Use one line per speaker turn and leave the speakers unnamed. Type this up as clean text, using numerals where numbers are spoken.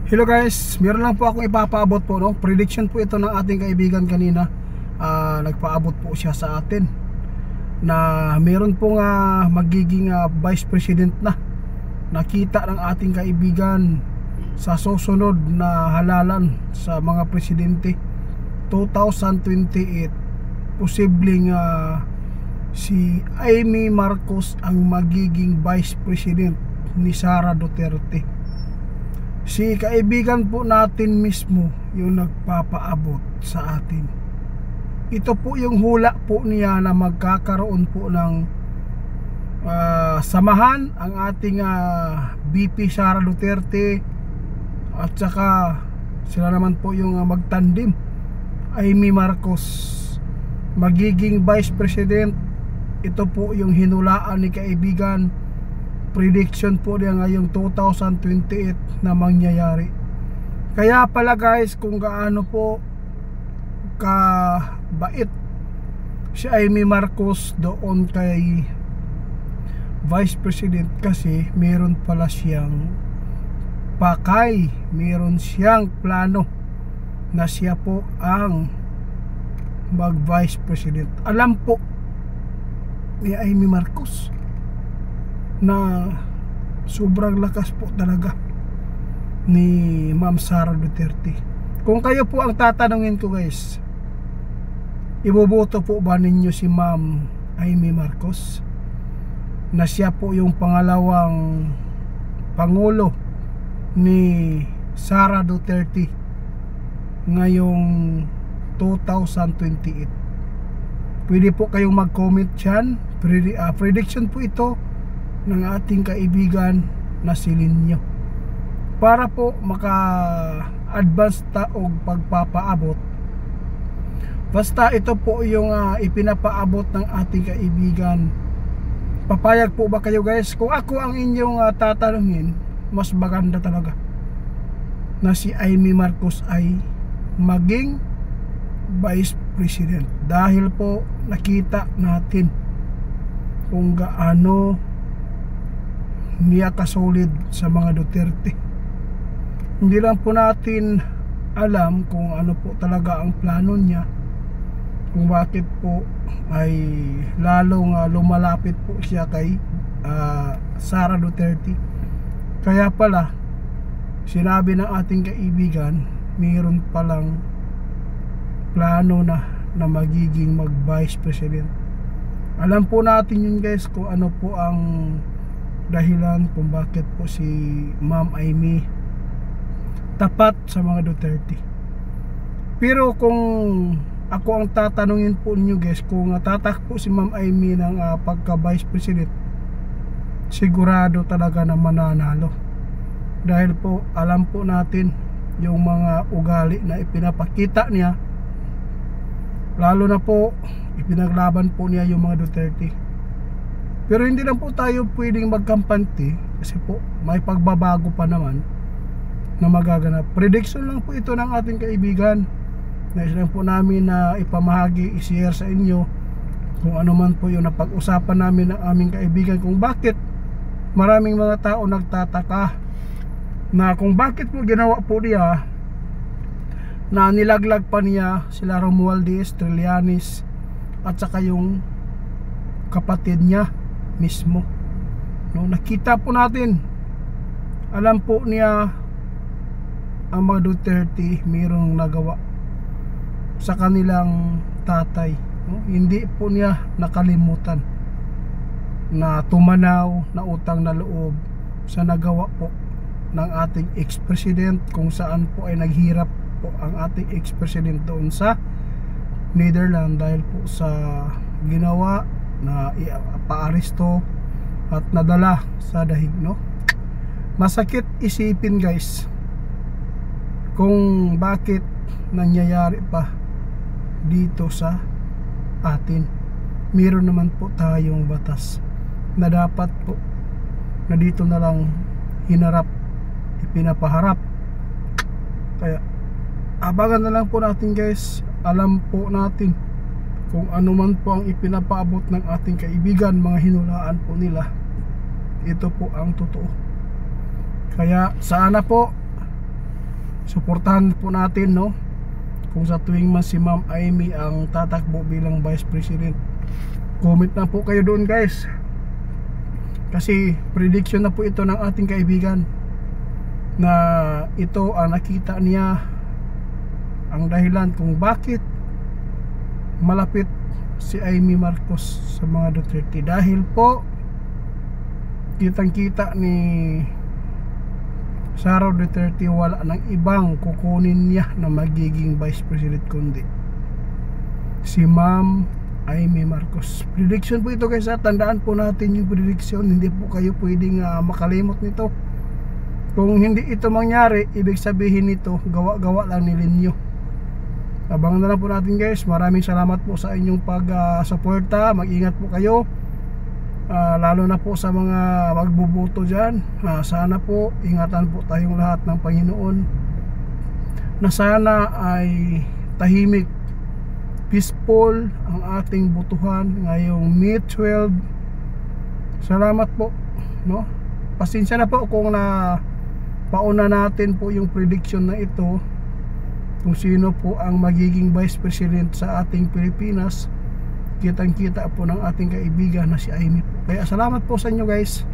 Hello guys, meron lang po akong ipapaabot po, no? Prediction po ito ng ating kaibigan kanina. Nagpaabot po siya sa atin na meron pong magiging vice president na nakita ng ating kaibigan sa susunod na halalan sa mga presidente 2028. Posibleng si Amy Marcos ang magiging vice president ni Sara Duterte. Si kaibigan po natin mismo yung nagpapaabot sa atin. Ito po yung hula po niya na magkakaroon po ng samahan ang ating VP Sara Duterte at saka sila naman po yung magtandim, Amy Marcos magiging vice president. Ito po yung hinulaan ni kaibigan. Prediction po niya ngayong 2028 na mangyayari. Kaya pala guys, kung gaano po kabait si Amy Marcos doon kay Vice President, kasi meron pala siyang pakay, meron siyang plano na siya po ang mag Vice President. Alam po ni Amy Marcos na sobrang lakas po talaga ni Ma'am Sara Duterte. Kung kayo po ang tatanungin ko guys, iboboto po ba ninyo si Ma'am Amy Marcos na siya po yung pangalawang pangulo ni Sara Duterte ngayong 2028? Pwede po kayong mag-comment dyan. Prediction po ito ng ating kaibigan na si Linyo, para po maka-advance ta og pagpapaabot. Basta ito po yung ipinapaabot ng ating kaibigan. Papayag po ba kayo guys? Kung ako ang inyong tatanungin, mas maganda talaga na si Amy Marcos ay maging Vice President, dahil po nakita natin kung gaano niya kasolid sa mga Duterte. Hindi lang po natin alam kung ano po talaga ang plano niya, kung bakit po ay lalong lumalapit po siya kay Sara Duterte. Kaya pala sinabi ng ating kaibigan, mayroon palang plano na magiging mag Vice President. Alam po natin yun guys, kung ano po ang dahilan kung bakit po si Ma'am Amy tapat sa mga Duterte. Pero kung ako ang tatanungin po ninyo guys, kung tatakbo si Ma'am Amy ng pagka Vice President, sigurado talaga na mananalo, dahil po alam po natin yung mga ugali na ipinapakita niya, lalo na po ipinaglaban po niya yung mga Duterte. Pero hindi lang po tayo pwedeng magkampante, kasi po may pagbabago pa naman na magaganap. Prediction lang po ito ng ating kaibigan. Nais lang po namin na ipamahagi, i-share sa inyo kung ano man po yung napag-usapan namin ng aming kaibigan, kung bakit maraming mga tao nagtataka na kung bakit po ginawa po niya na nilaglag pa niya sila Romualdez, Trillanes at saka yung kapatid niya mismo, no? Nakita po natin, alam po niya ang mga Duterte mayroong nagawa sa kanilang tatay, no? Hindi po niya nakalimutan na tumanaw na utang na loob sa nagawa po ng ating ex-president, kung saan po ay naghirap po ang ating ex-president doon sa Netherlands dahil po sa ginawa na paaresto at nadala sa dahig, no? Masakit isipin guys kung bakit nangyayari pa dito sa atin. Meron naman po tayong batas na dapat po na dito na lang hinarap, ipinapaharap. Kaya abangan na lang po natin guys. Alam po natin kung ano man po ang ipinapaabot ng ating kaibigan, mga hinulaan po nila, ito po ang totoo. Kaya sana po suportahan po natin, no, kung sa tuwing man si Ma'am Amy ang tatakbo bilang Vice President. Comment na po kayo doon, guys, kasi prediction na po ito ng ating kaibigan na ito ang nakita niya ang dahilan kung bakit malapit si Amy Marcos sa mga Duterte, dahil po kitang kita ni Sara Duterte wala ng ibang kukunin niya na magiging Vice President kundi si Ma'am Amy Marcos. Prediction po ito, guys, at tandaan po natin yung prediction, hindi po kayo pwedeng makalimot nito. Kung hindi ito mangyari, ibig sabihin nito gawa-gawa lang ni Linyo. Abangan na lang po natin, guys. Maraming salamat po sa inyong pag-suporta. Mag-ingat po kayo, lalo na po sa mga magbuboto dyan. Sana po ingatan po tayong lahat ng Panginoon, na sana ay tahimik, peaceful ang ating botohan ngayong May 12. Salamat po, no? Pasensya na po kung na pauna natin po yung prediction na ito kung sino po ang magiging Vice President sa ating Pilipinas. Kitang kita po ng ating kaibigan na si Amy po. Kaya salamat po sa inyo, guys.